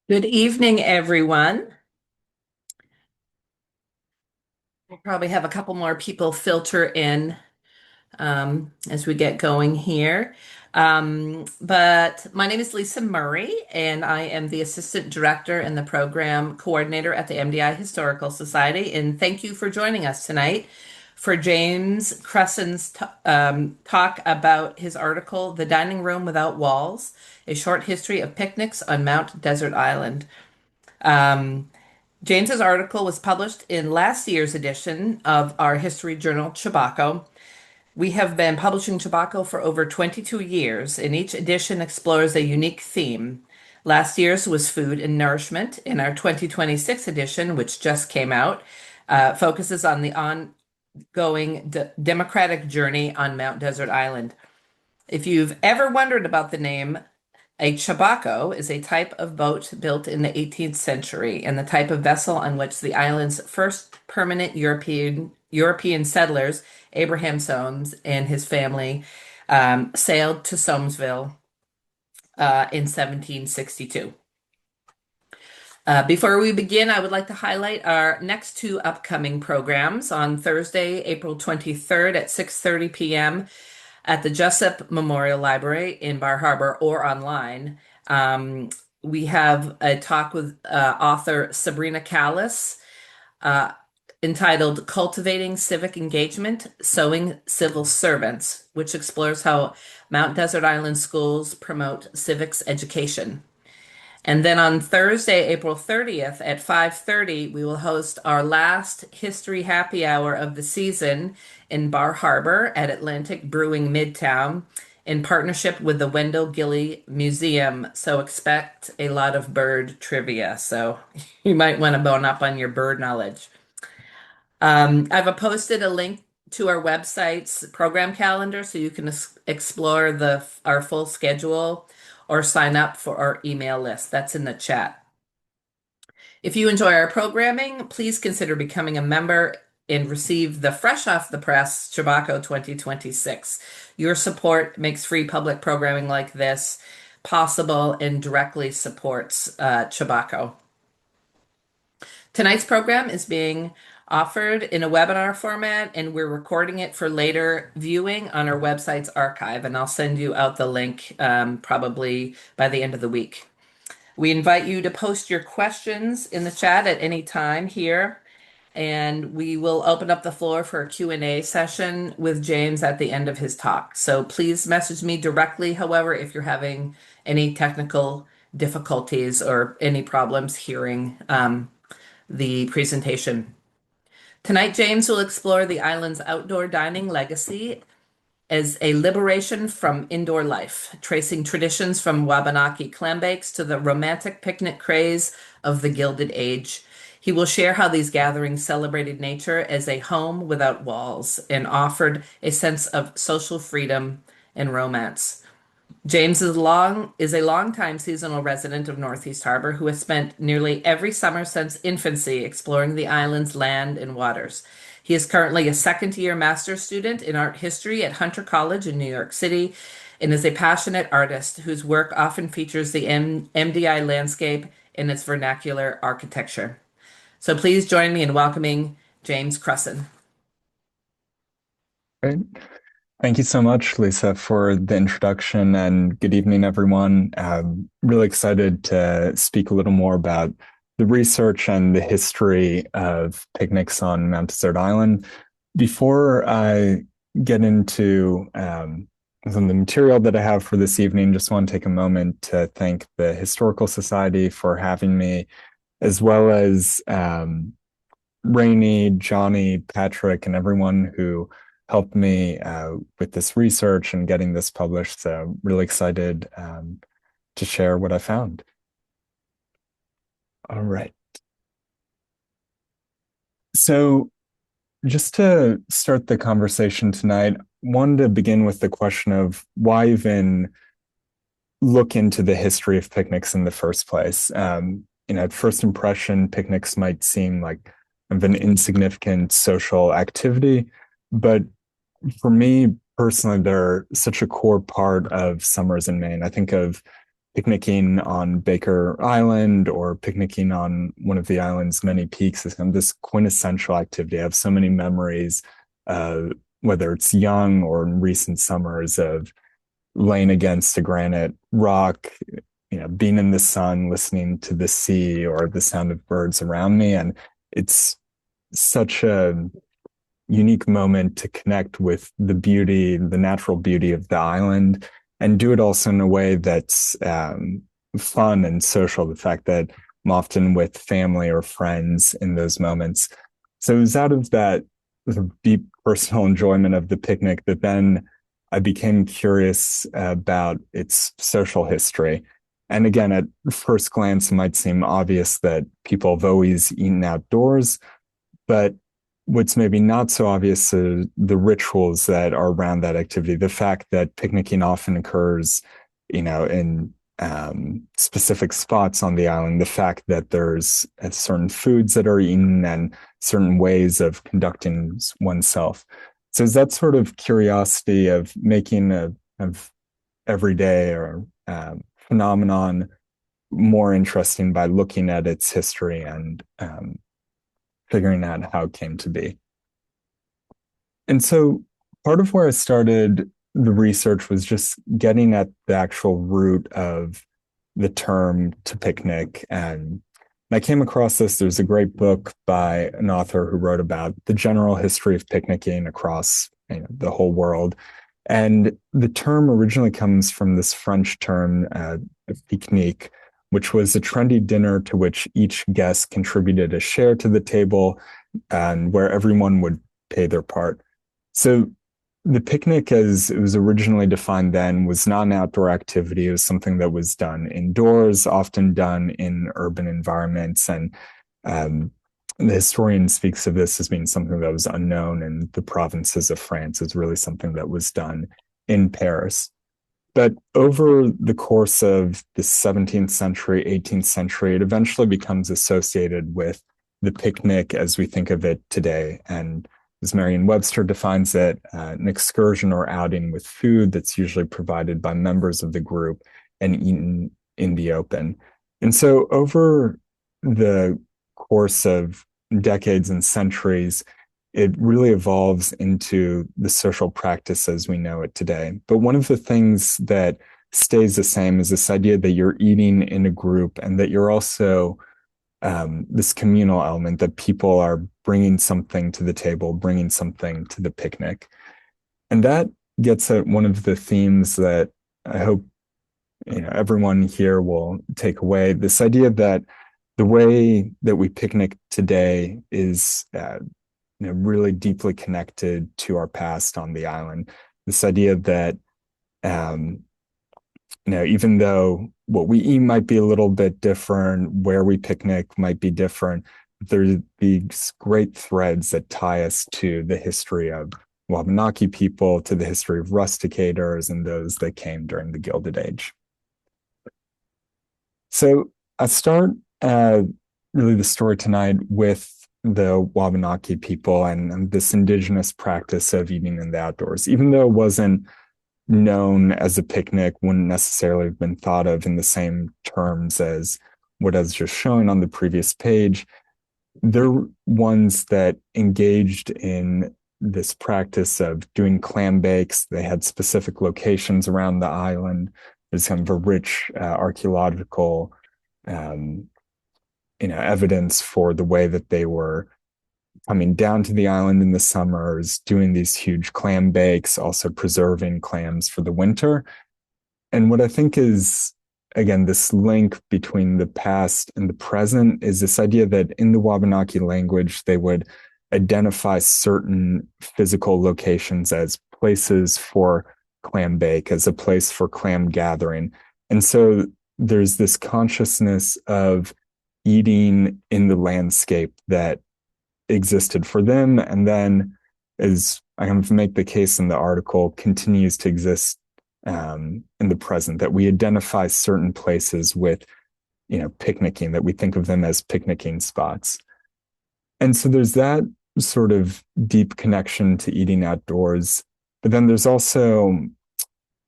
Good evening, everyone. We'll probably have a couple more people filter in as we get going here. But my name is Lisa Murray, and I am the Assistant Director and the Program Coordinator at the MDI Historical Society. And thank you for joining us tonight for James Cressen's talk about his article, The Dining Room Without Walls, A Short History of Picnics on Mount Desert Island. Um, James's article was published in last year's edition of our history journal, Chebacco. We have been publishing Chebacco for over 22 years, and each edition explores a unique theme. Last year's was food and nourishment, and our 2026 edition, which just came out, focuses on the ongoing democratic journey on Mount Desert Island. If you've ever wondered about the name, a chebacco is a type of boat built in the 18th century and the type of vessel on which the island's first permanent European settlers, Abraham Soames and his family, sailed to Soamesville in 1762. Before we begin, I would like to highlight our next two upcoming programs on Thursday, April 23rd at 6:30 p.m. at the Jessup Memorial Library in Bar Harbor or online. We have a talk with author Sabrina Callis uh, entitled Cultivating Civic Engagement, Sewing Civil Servants, which explores how Mount Desert Island schools promote civics education. And then on Thursday, April 30th at 5:30, we will host our last history happy hour of the season in Bar Harbor at Atlantic Brewing Midtown in partnership with the Wendell Gilly Museum. So expect a lot of bird trivia. So you might want to bone up on your bird knowledge. I've posted a link to our website's program calendar so you can explore our full schedule or sign up for our email list. That's in the chat. If you enjoy our programming, please consider becoming a member and receive the fresh off the press Chebacco 2026. Your support makes free public programming like this possible and directly supports Chebacco. Tonight's program is being offered in a webinar format, and we're recording it for later viewing on our website's archive. And I'll send you out the link probably by the end of the week. We invite you to post your questions in the chat at any time here, and we will open up the floor for a Q&A session with James at the end of his talk. So please message me directly, however, if you're having any technical difficulties or any problems hearing the presentation. Tonight, James will explore the island's outdoor dining legacy as a liberation from indoor life, tracing traditions from Wabanaki clambakes to the romantic picnic craze of the Gilded Age. He will share how these gatherings celebrated nature as a home without walls and offered a sense of social freedom and romance. James is a longtime seasonal resident of Northeast Harbor who has spent nearly every summer since infancy exploring the island's land and waters. He is currently a second-year master's student in art history at Hunter College in New York City and is a passionate artist whose work often features the MDI landscape and its vernacular architecture. So please join me in welcoming James Creissen. Great. Thank you so much, Lisa, for the introduction, and good evening, everyone. I'm really excited to speak a little more about the research and the history of picnics on Mount Desert Island. Before I get into some of the material that I have for this evening, just want to take a moment to thank the Historical Society for having me, as well as Rainey, Johnny, Patrick, and everyone who helped me with this research and getting this published. So really excited to share what I found. All right. So just to start the conversation tonight, wanted to begin with the question of why even look into the history of picnics in the first place. At first impression, picnics might seem like an insignificant social activity, but for me personally, they're such a core part of summers in Maine. I think of picnicking on Baker Island or picnicking on one of the island's many peaks is kind of this quintessential activity. I have so many memories, uh, whether it's young or in recent summers, of laying against a granite rock, being in the sun, listening to the sea or the sound of birds around me. And it's such a unique moment to connect with the beauty, the natural beauty of the island, and do it also in a way that's fun and social. The fact that I'm often with family or friends in those moments. So it was out of that deep personal enjoyment of the picnic that then I became curious about its social history. And again, at first glance, it might seem obvious that people have always eaten outdoors, but what's maybe not so obvious is the rituals that are around that activity. The fact that picnicking often occurs, in specific spots on the island. The fact that there's certain foods that are eaten and certain ways of conducting oneself. So is that sort of curiosity of making a of everyday or phenomenon more interesting by looking at its history and figuring out how it came to be. And so part of where I started the research was just getting at the actual root of the term to picnic. And I came across this. There's a great book by an author who wrote about the general history of picnicking across the whole world. And the term originally comes from this French term, picnic, which was a trendy dinner to which each guest contributed a share to the table and where everyone would pay their part. So the picnic, as it was originally defined then, was not an outdoor activity. It was something that was done indoors, often done in urban environments. And um, the historian speaks of this as being something that was unknown in the provinces of France. It's really something that was done in Paris. But over the course of the 17th century, 18th century, it eventually becomes associated with the picnic as we think of it today. And as Merriam-Webster defines it, an excursion or outing with food that's usually provided by members of the group and eaten in the open. And so over the course of decades and centuries, it really evolves into the social practice as we know it today. But one of the things that stays the same is this idea that you're eating in a group and that you're also this communal element, that people are bringing something to the table, bringing something to the picnic. And that gets at one of the themes that I hope everyone here will take away, this idea that the way that we picnic today is really deeply connected to our past on the island. This idea that even though what we eat might be a little bit different, where we picnic might be different, there's these great threads that tie us to the history of Wabanaki people, to the history of rusticators and those that came during the Gilded Age. So I start really the story tonight with the Wabanaki people and this indigenous practice of eating in the outdoors. Even though it wasn't known as a picnic, wouldn't necessarily have been thought of in the same terms as what I was just showing on the previous page, they're ones that engaged in this practice of doing clam bakes. They had specific locations around the island. There's kind of a rich archaeological evidence for the way that they were coming down to the island in the summers, doing these huge clam bakes, also preserving clams for the winter. And what I think is, again, this link between the past and the present is this idea that in the Wabanaki language, they would identify certain physical locations as places for clam bake, as a place for clam gathering. And so there's this consciousness of eating in the landscape that existed for them, and then, as I kind of make the case in the article, continues to exist in the present, that we identify certain places with picnicking, that we think of them as picnicking spots. And so there's that sort of deep connection to eating outdoors, but then there's also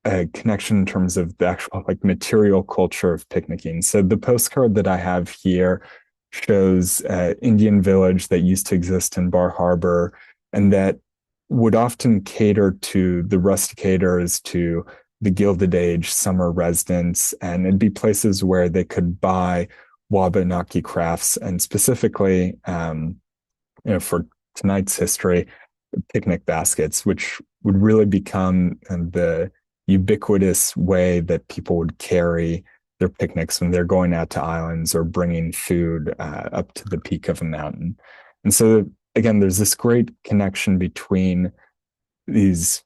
a connection in terms of the actual like material culture of picnicking. So the postcard that I have here shows an Indian village that used to exist in Bar Harbor and that would often cater to the rusticators, to the Gilded Age summer residents, and it'd be places where they could buy Wabanaki crafts and specifically, for tonight's history, picnic baskets, which would really become the ubiquitous way that people would carry their picnics when they're going out to islands or bringing food up to the peak of a mountain. And so, again, there's this great connection between these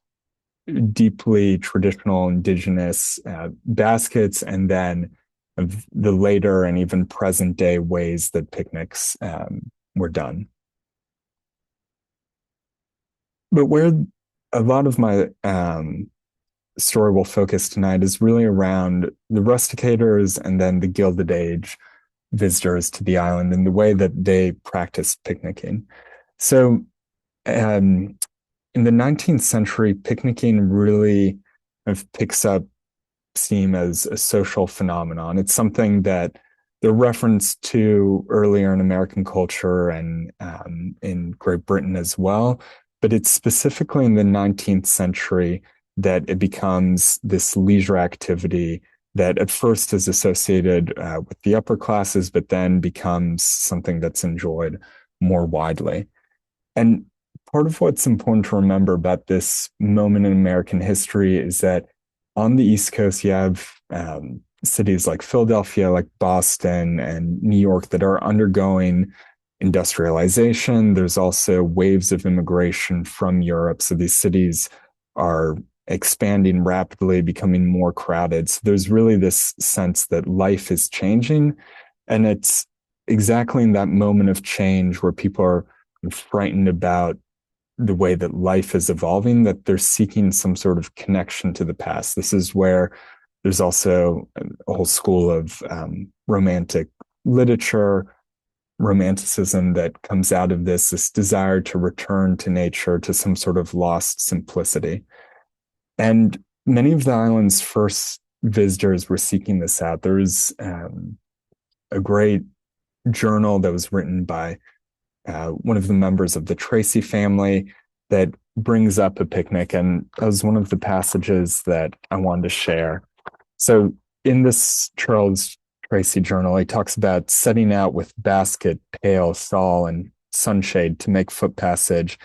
deeply traditional indigenous baskets and then of the later and even present day ways that picnics were done. But where a lot of my story will focus tonight is really around the rusticators and then the Gilded Age visitors to the island and the way that they practiced picnicking. So, um, in the 19th century, picnicking really kind of picks up steam as a social phenomenon. It's something that they're referenced to earlier in American culture and in Great Britain as well. But it's specifically in the 19th century that it becomes this leisure activity that at first is associated with the upper classes, but then becomes something that's enjoyed more widely. And part of what's important to remember about this moment in American history is that on the East Coast, you have cities like Philadelphia, like Boston, and New York that are undergoing industrialization. There's also waves of immigration from Europe. So these cities are expanding rapidly, becoming more crowded. So there's really this sense that life is changing. And it's exactly in that moment of change where people are frightened about the way that life is evolving, that they're seeking some sort of connection to the past. This is where there's also a whole school of romantic literature, romanticism that comes out of this desire to return to nature, to some sort of lost simplicity. And many of the island's first visitors were seeking this out. There was a great journal that was written by one of the members of the Tracy family that brings up a picnic. And that was one of the passages that I wanted to share. So in this Charles Tracy journal, he talks about setting out with basket, pail, shawl, and sunshade to make foot passage.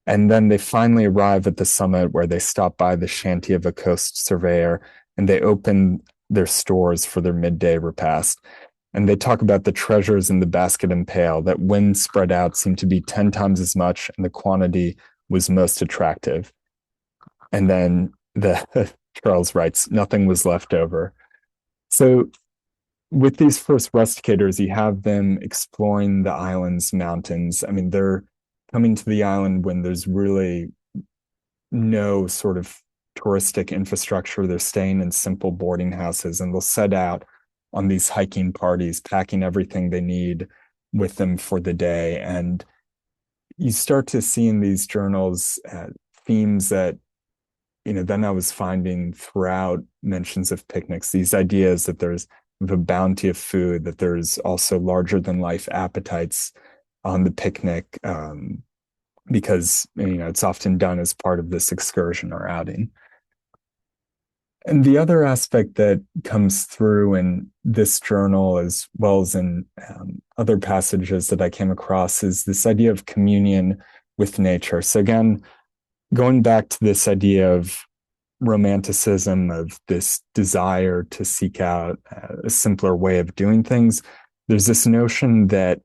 And then they finally arrive at the summit where they stop by the shanty of a coast surveyor and they open their stores for their midday repast. And they talk about the treasures in the basket and pail that when spread out seemed to be 10 times as much and the quantity was most attractive. And then Charles writes, nothing was left over. So with these first rusticators, you have them exploring the island's mountains. I mean, they're coming to the island when there's really no sort of touristic infrastructure. They're staying in simple boarding houses and they'll set out on these hiking parties, packing everything they need with them for the day. And you start to see in these journals themes that, then I was finding throughout mentions of picnics, these ideas that there's a bounty of food, that there's also larger than life appetites on the picnic, because, it's often done as part of this excursion or outing. And the other aspect that comes through in this journal, as well as in other passages that I came across, is this idea of communion with nature. So again, going back to this idea of romanticism, of this desire to seek out a simpler way of doing things, there's this notion that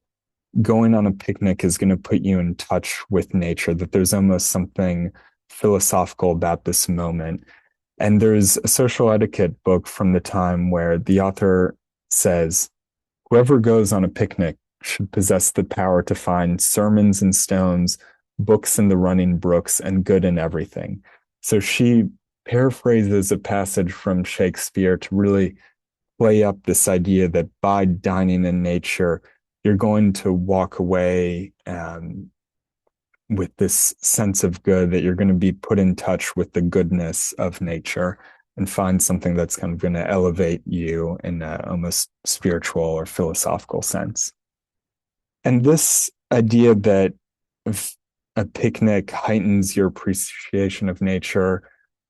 going on a picnic is going to put you in touch with nature, that there's almost something philosophical about this moment. And there's a social etiquette book from the time where the author says, whoever goes on a picnic should possess the power to find sermons in stones, books in the running brooks, and good in everything. So she paraphrases a passage from Shakespeare to really play up this idea that by dining in nature, you're going to walk away with this sense of good, that you're going to be put in touch with the goodness of nature. and find something that's kind of going to elevate you in a almost spiritual or philosophical sense. And this idea that a picnic heightens your appreciation of nature,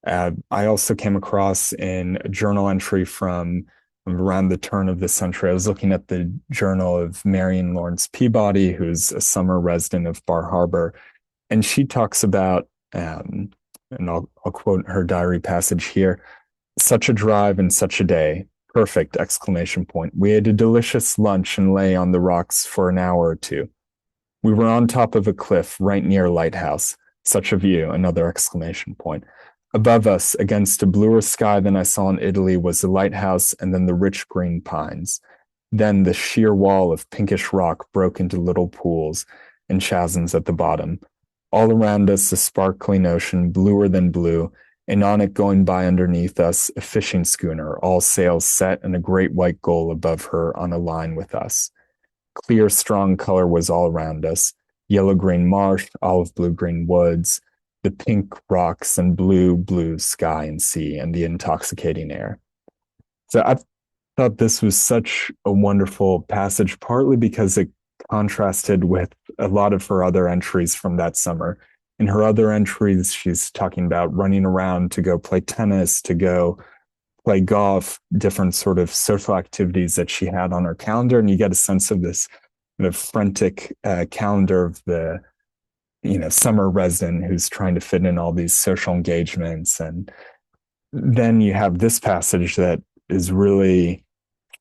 I also came across in a journal entry from around the turn of the century. I was looking at the journal of Marion Lawrence Peabody, who's a summer resident of Bar Harbor, and she talks about, and I'll quote her diary passage here: such a drive and such a day. Perfect! Exclamation point. We ate a delicious lunch and lay on the rocks for an hour or two. We were on top of a cliff right near Lighthouse. Such a view! Another exclamation point. Above us, against a bluer sky than I saw in Italy, was the lighthouse and then the rich green pines. Then the sheer wall of pinkish rock broke into little pools and chasms at the bottom. All around us, the sparkling ocean, bluer than blue, and on it going by underneath us, a fishing schooner, all sails set and a great white gull above her on a line with us. Clear, strong color was all around us: yellow-green marsh, olive-blue-green woods, the pink rocks, and blue sky and sea, and the intoxicating air. So I thought this was such a wonderful passage, partly because it contrasted with a lot of her other entries from that summer. In her other entries, she's talking about running around to go play tennis, to go play golf, different sort of social activities that she had on her calendar. And you get a sense of this kind of frantic calendar of the, summer resident who's trying to fit in all these social engagements. And then you have this passage that is really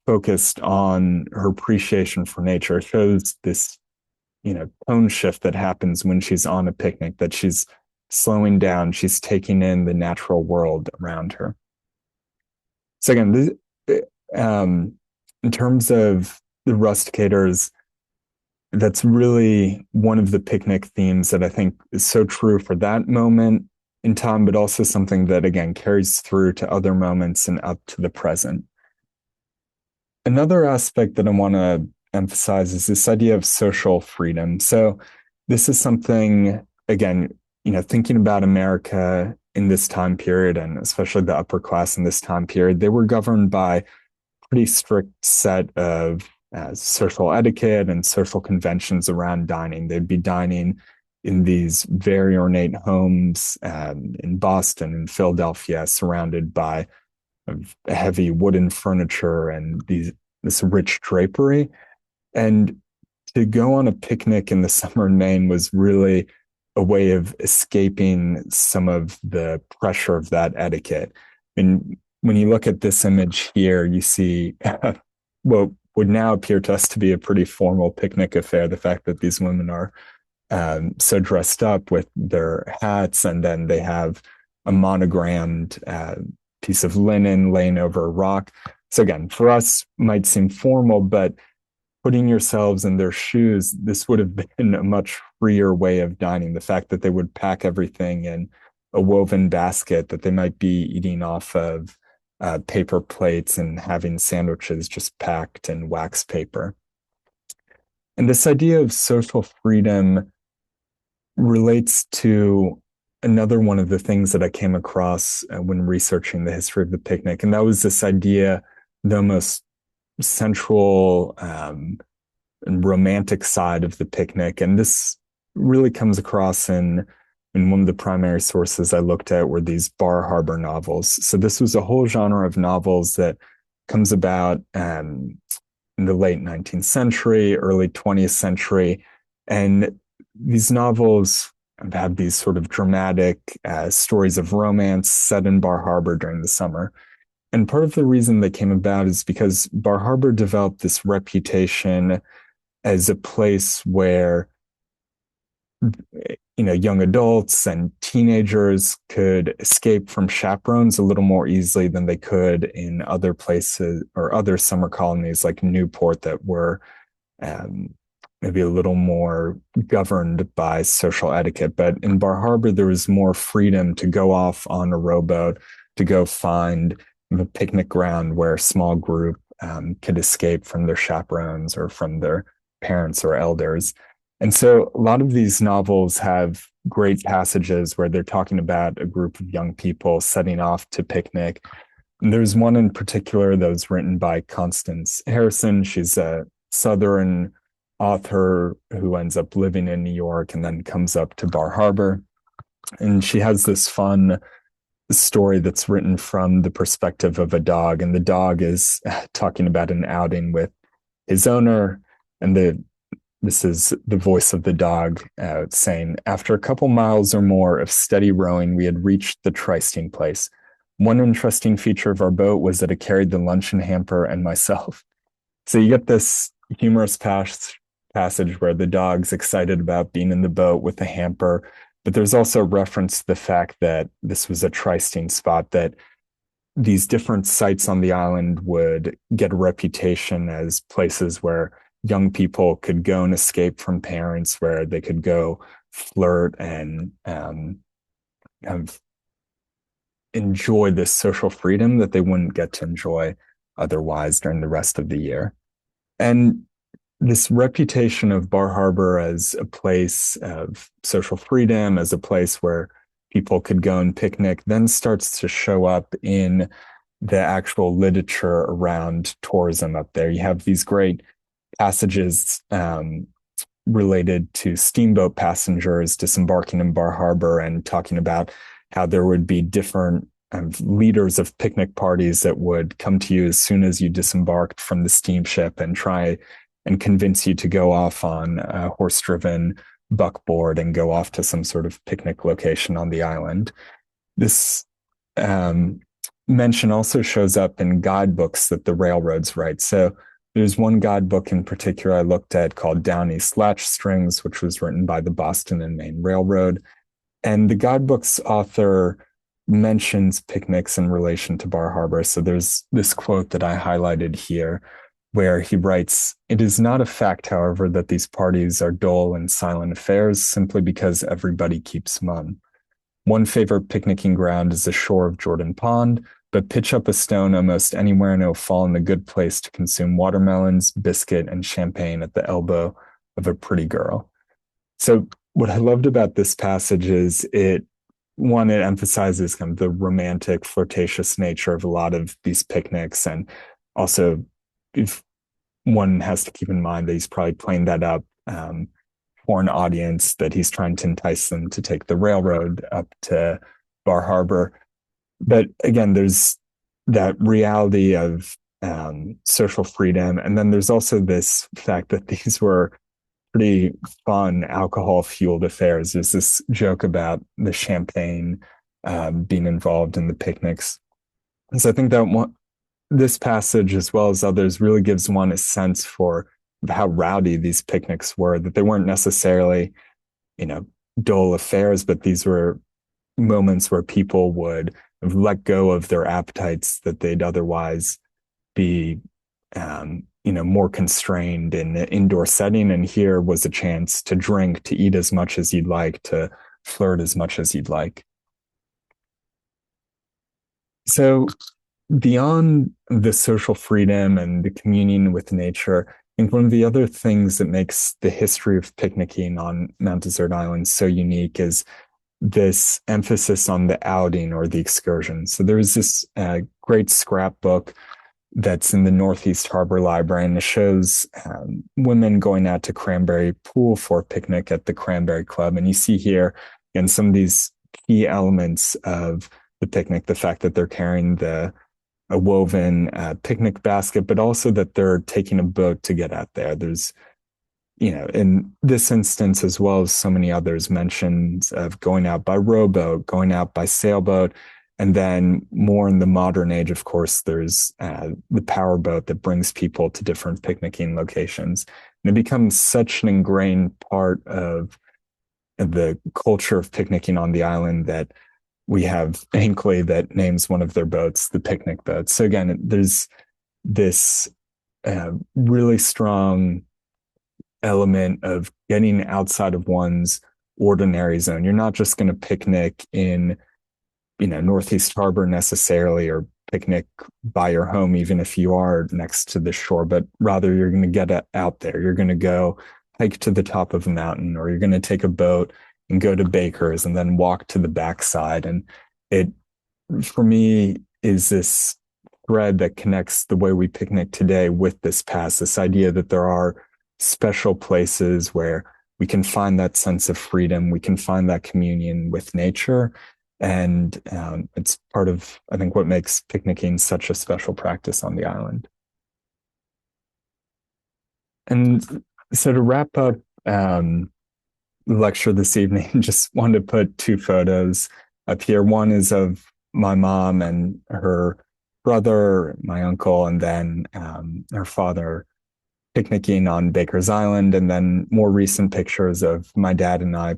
focused on her appreciation for nature. It shows this, tone shift that happens when she's on a picnic, that she's slowing down, she's taking in the natural world around her. So again, in terms of the rusticators, that's really one of the picnic themes that I think is so true for that moment in time, but also something that, again, carries through to other moments and up to the present. Another aspect that I want to emphasize is this idea of social freedom. So this is something, again, thinking about America in this time period, and especially the upper class in this time period, they were governed by a pretty strict set of social etiquette and social conventions around dining. They'd be dining in these very ornate homes in Boston and Philadelphia, surrounded by heavy wooden furniture and this rich drapery. And to go on a picnic in the summer in Maine was really a way of escaping some of the pressure of that etiquette. And when you look at this image here, you see what would now appear to us to be a pretty formal picnic affair. The fact that these women are so dressed up with their hats, and then they have a monogrammed piece of linen laying over a rock. So again, for us, might seem formal, but putting yourselves in their shoes, this would have been a much freer way of dining. The fact that they would pack everything in a woven basket, that they might be eating off of paper plates and having sandwiches just packed in wax paper. And this idea of social freedom relates to another one of the things that I came across when researching the history of the picnic, and that was this idea, the most central and romantic side of the picnic. And this really comes across in one of the primary sources I looked at were these Bar Harbor novels. So this was a whole genre of novels that comes about in the late 19th century, early 20th century. And these novels have these sort of dramatic stories of romance set in Bar Harbor during the summer. And part of the reason they came about is because Bar Harbor developed this reputation as a place where young adults and teenagers could escape from chaperones a little more easily than they could in other places or other summer colonies like Newport that were maybe a little more governed by social etiquette. But in Bar Harbor, there was more freedom to go off on a rowboat, to go find a picnic ground where a small group could escape from their chaperones or from their parents or elders. And so a lot of these novels have great passages where they're talking about a group of young people setting off to picnic. And there's one in particular that was written by Constance Harrison. She's a Southern author who ends up living in New York and then comes up to Bar Harbor. And she has this fun story that's written from the perspective of a dog. And the dog is talking about an outing with his owner. And this is the voice of the dog saying, after a couple miles or more of steady rowing, we had reached the trysting place. One interesting feature of our boat was that it carried the luncheon hamper and myself. So you get this humorous passage where the dog's excited about being in the boat with the hamper, but there's also reference to the fact that this was a trysting spot, that these different sites on the island would get a reputation as places where young people could go and escape from parents, where they could go flirt and have enjoy this social freedom that they wouldn't get to enjoy otherwise during the rest of the year. And this reputation of Bar Harbor as a place of social freedom, as a place where people could go and picnic, then starts to show up in the actual literature around tourism up there. You have these great passages related to steamboat passengers disembarking in Bar Harbor and talking about how there would be different leaders of picnic parties that would come to you as soon as you disembarked from the steamship and try and convince you to go off on a horse-driven buckboard and go off to some sort of picnic location on the island. This mention also shows up in guidebooks that the railroads write. So there's one guidebook in particular I looked at called Down East Latch Strings, which was written by the Boston and Maine Railroad. And the guidebook's author mentions picnics in relation to Bar Harbor. So there's this quote that I highlighted here where he writes, "It is not a fact, however, that these parties are dull and silent affairs simply because everybody keeps mum. One favorite picnicking ground is the shore of Jordan Pond, but pitch up a stone almost anywhere and it'll fall in the good place to consume watermelons, biscuit, and champagne at the elbow of a pretty girl." So what I loved about this passage is it emphasizes kind of the romantic, flirtatious nature of a lot of these picnics. And also, if one has to keep in mind that he's probably playing that up for an audience, that he's trying to entice them to take the railroad up to Bar Harbor. But again, there's that reality of social freedom. And then there's also this fact that these were pretty fun alcohol fueled affairs. There's this joke about the champagne being involved in the picnics. And so I think that this passage, as well as others, really gives one a sense for how rowdy these picnics were, that they weren't necessarily, dull affairs, but these were moments where people would let go of their appetites that they'd otherwise be more constrained in the indoor setting. And here was a chance to drink, to eat as much as you'd like, to flirt as much as you'd like. So beyond the social freedom and the communion with nature, I think one of the other things that makes the history of picnicking on Mount Desert Island so unique is this emphasis on the outing or the excursion. So there's this great scrapbook that's in the Northeast Harbor Library, and it shows women going out to Cranberry Pool for a picnic at the Cranberry Club. And you see here, again, some of these key elements of the picnic, the fact that they're carrying a woven picnic basket, but also that they're taking a boat to get out there. There's, in this instance, as well as so many others, mentions of going out by rowboat, going out by sailboat. And then more in the modern age, of course, there's the powerboat that brings people to different picnicking locations. And it becomes such an ingrained part of the culture of picnicking on the island that we have Hinkley that names one of their boats the picnic boat. So again, there's this really strong element of getting outside of one's ordinary zone. You're not just going to picnic in Northeast Harbor necessarily, or picnic by your home, even if you are next to the shore, but rather you're going to get out there. You're going to go hike to the top of a mountain, or you're going to take a boat and go to Baker's and then walk to the backside. And it, for me, is this thread that connects the way we picnic today with this past, this idea that there are special places where we can find that sense of freedom, we can find that communion with nature. And it's part of, I think, what makes picnicking such a special practice on the island. And so to wrap up the lecture this evening, just wanted to put two photos up here. One is of my mom and her brother, my uncle, and then her father picnicking on Baker's Island, and then more recent pictures of my dad and I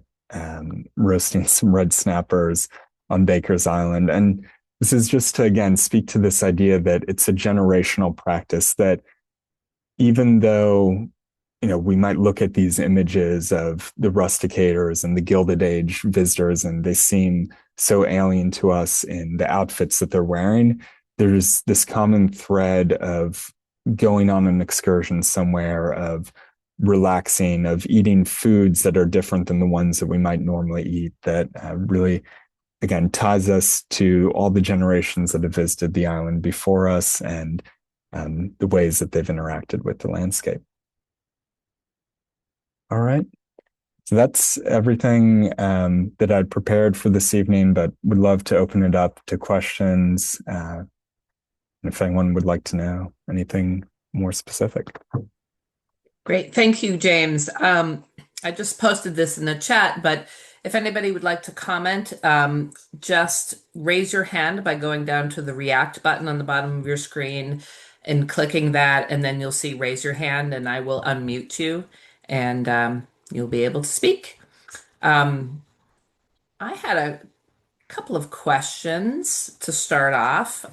roasting some red snappers on Baker's Island. And this is just to, again, speak to this idea that it's a generational practice that even though we might look at these images of the rusticators and the Gilded Age visitors, and they seem so alien to us in the outfits that they're wearing. There's this common thread of going on an excursion somewhere, of relaxing, of eating foods that are different than the ones that we might normally eat, that really, again, ties us to all the generations that have visited the island before us and the ways that they've interacted with the landscape. All right. So that's everything that I'd prepared for this evening, but would love to open it up to questions. If anyone would like to know anything more specific. Great. Thank you, James. I just posted this in the chat, but if anybody would like to comment, just raise your hand by going down to the React button on the bottom of your screen and clicking that, and then you'll see raise your hand, and I will unmute you, and you'll be able to speak. Um, I had a couple of questions to start off.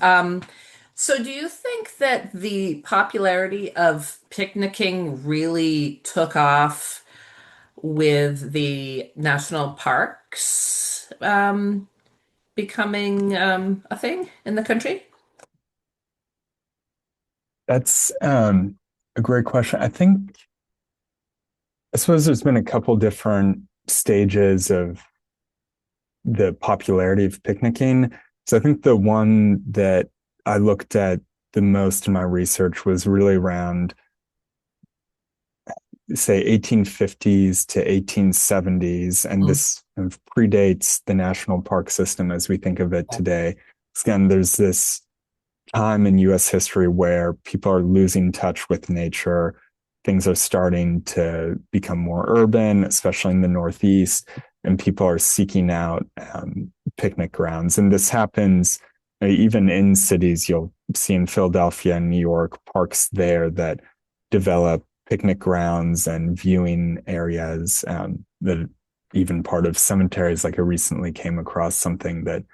So do you think that the popularity of picnicking really took off with the national parks becoming a thing in the country? That's a great question. I suppose there's been a couple different stages of the popularity of picnicking. So I think the one that I looked at the most in my research was really around, say, 1850s to 1870s. And Mm. this kind of predates the national park system as we think of it today. Again, there's this time in US history where people are losing touch with nature. Things are starting to become more urban, especially in the Northeast, and people are seeking out picnic grounds. And this happens even in cities. You'll see in Philadelphia and New York parks there that develop picnic grounds and viewing areas that even part of cemeteries. Like I recently came across something that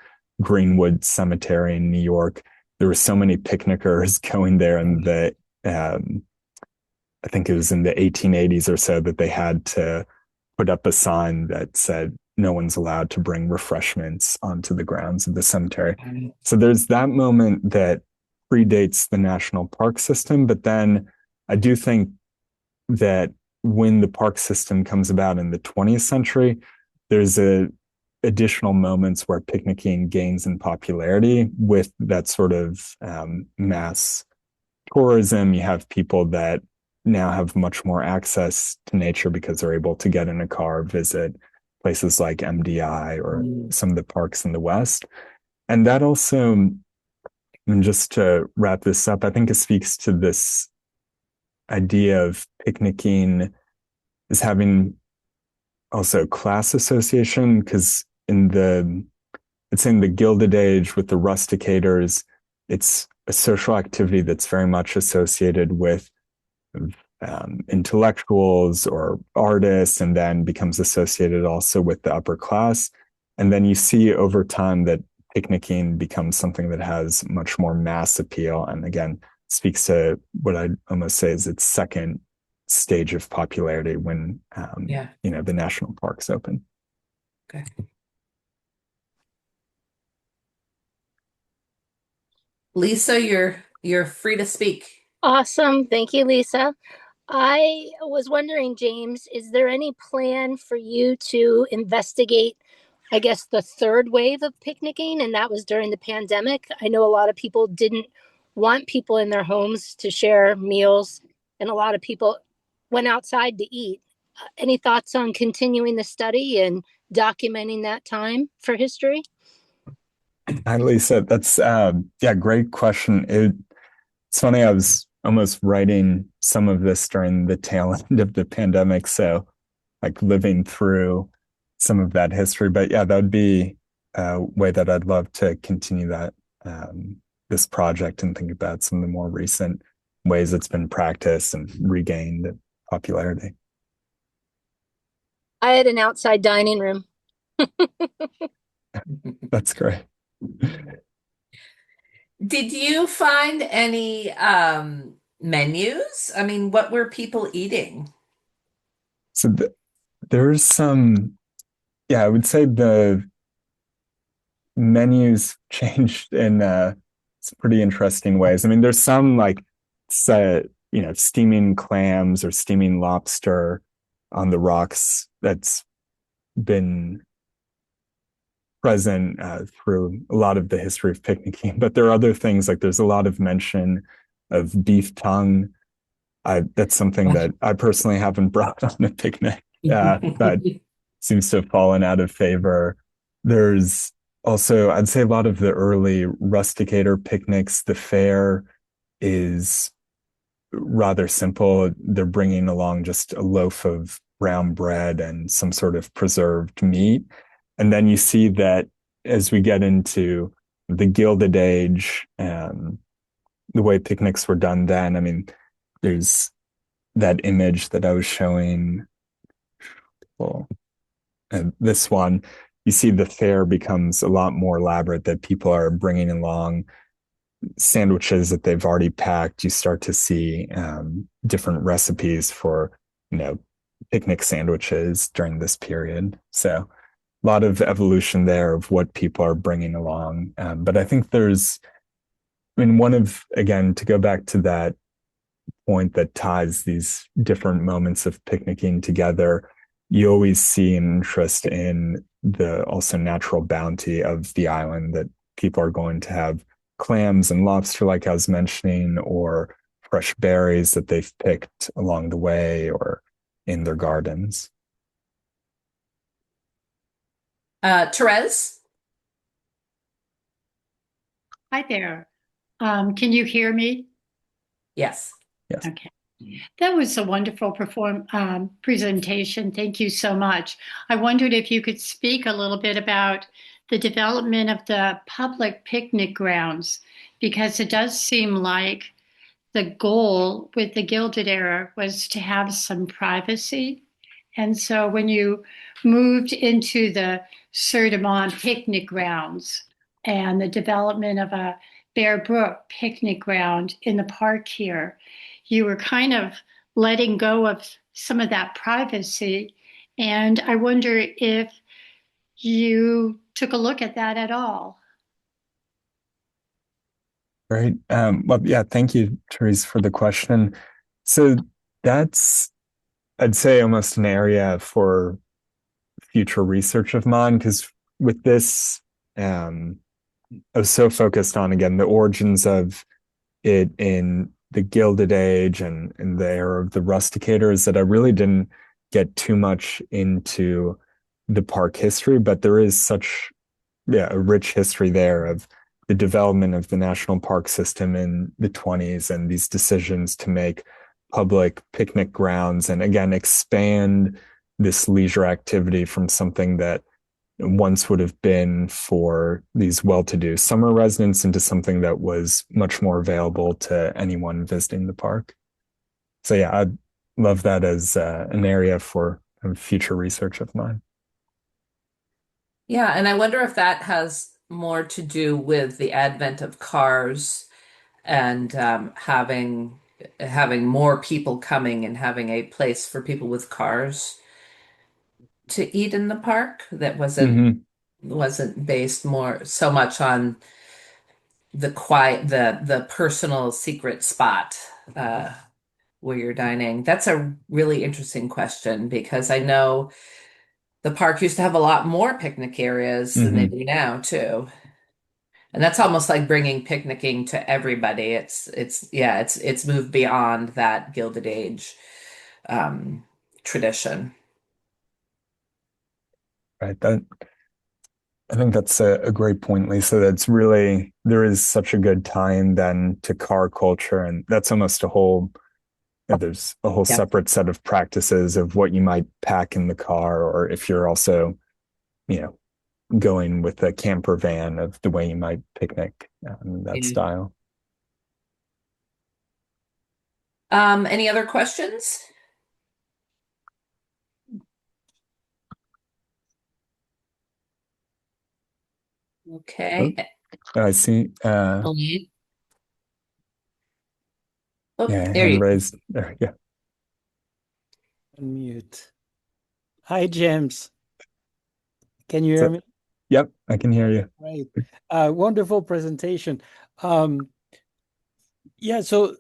Greenwood Cemetery in New York, there were so many picnickers going there, and I think it was in the 1880s or so that they had to put up a sign that said no one's allowed to bring refreshments onto the grounds of the cemetery. So there's that moment that predates the national park system, but then I do think that when the park system comes about in the 20th century, there's a additional moments where picnicking gains in popularity with that sort of mass tourism. You have people that now have much more access to nature because they're able to get in a car, visit places like MDI or Mm. some of the parks in the West. And that also, and just to wrap this up, I think it speaks to this idea of picnicking as having also class association, because it's in the Gilded Age with the rusticators. It's a social activity that's very much associated with intellectuals or artists, and then becomes associated also with the upper class. And then you see over time that picnicking becomes something that has much more mass appeal. And again, speaks to what I'd almost say is its second stage of popularity when Yeah. the national parks open. Okay. Lisa, you're free to speak. Awesome. Thank you, Lisa. I was wondering, James, is there any plan for you to investigate, I guess, the third wave of picnicking? And that was during the pandemic. I know a lot of people didn't want people in their homes to share meals, and a lot of people went outside to eat. Any thoughts on continuing the study and documenting that time for history? Hi, Lisa. That's yeah, great question. It's funny, I was almost writing some of this during the tail end of the pandemic, so like living through some of that history. But yeah, that would be a way that I'd love to continue that this project and think about some of the more recent ways it's been practiced and regained popularity. I had an outside dining room. That's great. Did you find any menus? I mean, what were people eating? So there's some, yeah, I would say the menus changed in some pretty interesting ways. I mean, there's some like steaming clams or steaming lobster on the rocks that's been present through a lot of the history of picnicking. But there are other things like there's a lot of mention of beef tongue. That's something that I personally haven't brought on a picnic. That seems to have fallen out of favor. There's also, I'd say, a lot of the early rusticator picnics. The fare is rather simple. They're bringing along just a loaf of brown bread and some sort of preserved meat. And then you see that as we get into the Gilded Age, the way picnics were done then, I mean, there's that image that I was showing. Well, and this one, you see the fare becomes a lot more elaborate, that people are bringing along sandwiches that they've already packed. You start to see different recipes for, you know, picnic sandwiches during this period. So a lot of evolution there of what people are bringing along. But I think there's, I mean, again, to go back to that point that ties these different moments of picnicking together, you always see an interest in the also natural bounty of the island, that people are going to have clams and lobster, like I was mentioning, or fresh berries that they've picked along the way or in their gardens. Therese? Hi there. Can you hear me? Yes. Yes. Okay. That was a wonderful presentation. Thank you so much. I wondered if you could speak a little bit about the development of the public picnic grounds, because it does seem like the goal with the Gilded Era was to have some privacy. And so when you moved into the Cerdamont picnic grounds and the development of a Bear Brook picnic ground in the park here, you were kind of letting go of some of that privacy. And I wonder if you took a look at that at all. Great. Well, yeah, thank you, Therese, for the question. So that's, I'd say, almost an area for future research of mine, because with this, um, I was so focused on, again, the origins of it in the Gilded Age and in the era of the rusticators, that I really didn't get too much into the park history. But there is such, yeah, a rich history there of the development of the national park system in the 20s and these decisions to make public picnic grounds and, again, expand this leisure activity from something that once would have been for these well-to-do summer residents into something that was much more available to anyone visiting the park. So yeah, I'd love that as an area for future research of mine. Yeah, and I wonder if that has more to do with the advent of cars and having more people coming and having a place for people with cars to eat in the park that Mm-hmm. wasn't based more so much on the quiet the personal secret spot. Uh, where you're dining? That's a really interesting question because I know the park used to have a lot more picnic areas than they Hmm. do now too. And that's almost like bringing picnicking to everybody. It's moved beyond that Gilded Age um, tradition. Right. That I think that's a great point, Lisa. That's really, there is such a good tie-in then to car culture, and that's almost a whole, there's a whole Yeah. separate set of practices of what you might pack in the car, or if you're also, you know, going with a camper van of the way you might picnic, that Yeah. style. Any other questions? Oh, Okay. I see. Mhm. Oh, Yeah, there hand you raised. There, yeah. Unmute. Hi, James. Can you hear So, me? yep, I can hear you. Great. Wonderful presentation. Um, yeah, so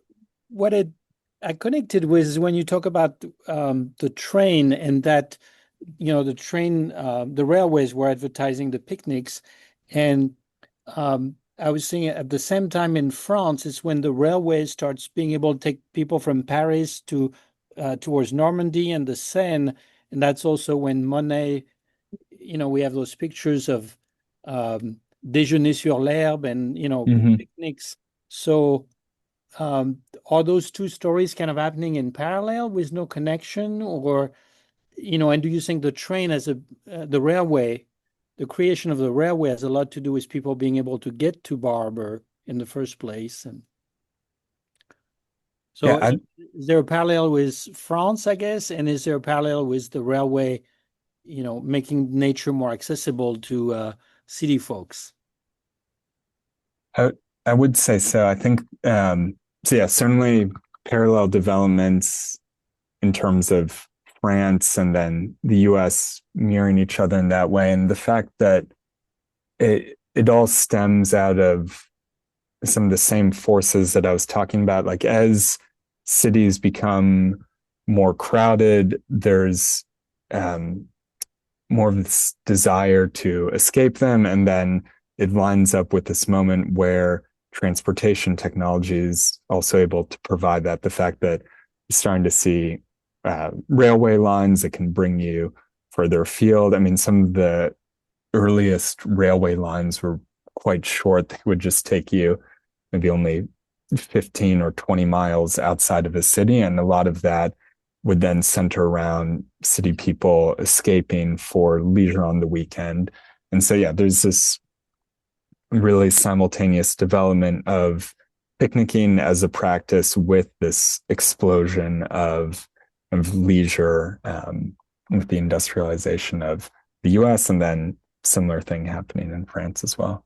what I connected with is when you talk about the train and that, the train, the railways were advertising the picnics. And I was seeing at the same time in France, it's when the railway starts being able to take people from Paris to towards Normandy and the Seine. And that's also when Monet, we have those pictures of déjeuner sur l'herbe and, Hmm. picnics. So are those two stories kind of happening in parallel with no connection, or, and do you think the train as the railway, the creation of the railway has a lot to do with people being able to get to Barber in the first place? And Yeah, so is there a parallel with France, I guess? And is there a parallel with the railway, making nature more accessible to city folks? I, I would say so. I think, so yeah, certainly parallel developments in terms of France and then the US mirroring each other in that way. And the fact that it all stems out of some of the same forces that I was talking about. Like as cities become more crowded, there's um, more of this desire to escape them. And then it lines up with this moment where transportation technology is also able to provide that. The fact that you're starting to see railway lines that can bring you further afield. I mean, some of the earliest railway lines were quite short. They would just take you maybe only 15 or 20 miles outside of a city. And a lot of that would then center around city people escaping for leisure on the weekend. And so, yeah, there's this really simultaneous development of picnicking as a practice with this explosion of leisure with the industrialization of the US, and then similar thing happening in France as well.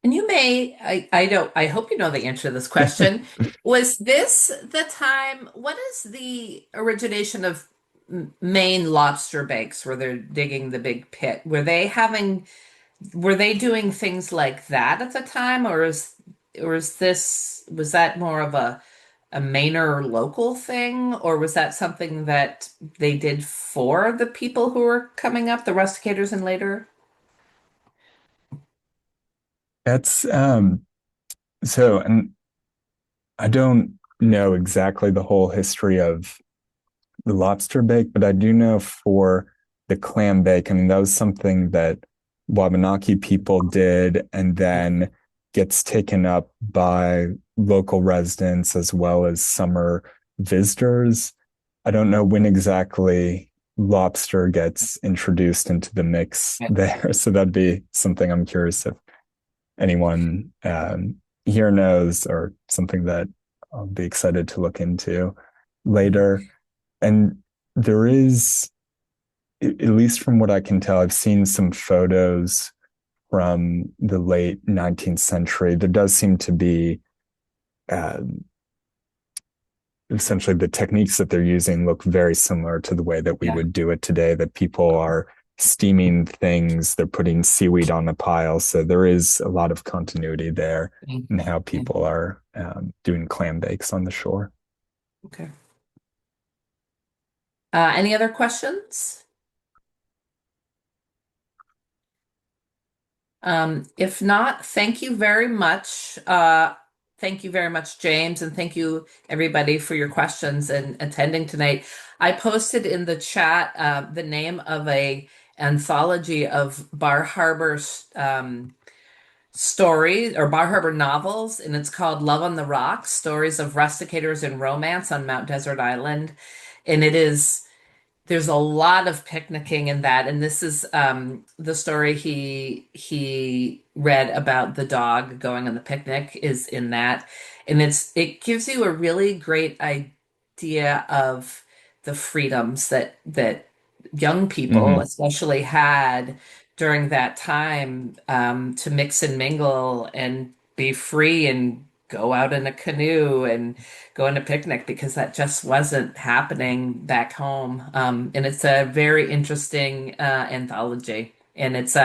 And you may, I don't, I hope you know the answer to this question. Was this the time, what is the origination of Maine lobster banks where they're digging the big pit? Were they doing things like that at the time, was that more of a Mainer local thing, or was that something that they did for the people who were coming up, the rusticators and later? That's so, and I don't know exactly the whole history of the lobster bake, but I do know for the clam bake, I mean, that was something that Wabanaki people did and then gets taken up by local residents as well as summer visitors. I don't know when exactly lobster gets introduced into the mix there. So that'd be something I'm curious if anyone here knows, or something that I'll be excited to look into later. And there is, at least from what I can tell, I've seen some photos from the late 19th century. There does seem to be uh, essentially the techniques that they're using look very similar to the way that we Yeah. would do it today, that people are steaming things. They're putting seaweed on a pile. So there is a lot of continuity there in how people are doing clam bakes on the shore. Okay. Any other questions? If not, thank you very much. Thank you very much, James, and thank you everybody for your questions and attending tonight. I posted in the chat the name of a anthology of Bar Harbor stories or Bar Harbor novels, and it's called Love on the Rocks: Stories of Rusticators and Romance on Mount Desert Island. And there's a lot of picnicking in that, and this is the story he read about the dog going on the picnic is in that, and it gives you a really great idea of the freedoms that young people Mm-hmm. especially had during that time, to mix and mingle and be free and go out in a canoe and go on a picnic, because that just wasn't happening back home. And it's a very interesting anthology. And it's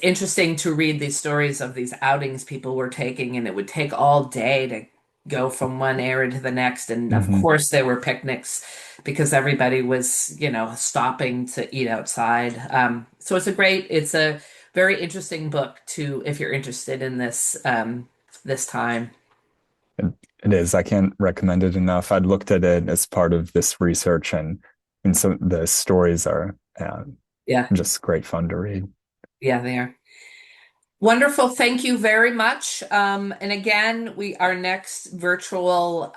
interesting to read these stories of these outings people were taking, and it would take all day to go from one area to the next. And of Mm-hmm. course, there were picnics because everybody was, stopping to eat outside. So it's a very interesting book to, if you're interested in this time. It is. I can't recommend it enough. I'd looked at it as part of this research, and so the stories are Yeah, just great fun to read. yeah, they are. Wonderful. Thank you very much. And again, our next virtual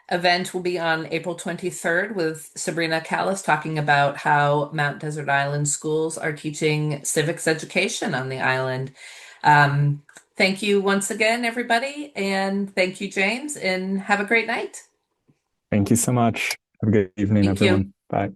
event will be on April 23rd with Sabrina Callis talking about how Mount Desert Island schools are teaching civics education on the island. Um, Thank you once again, everybody, and thank you, James, and have a great night. Thank you so much. Have a good evening, Thank you. everyone. Bye.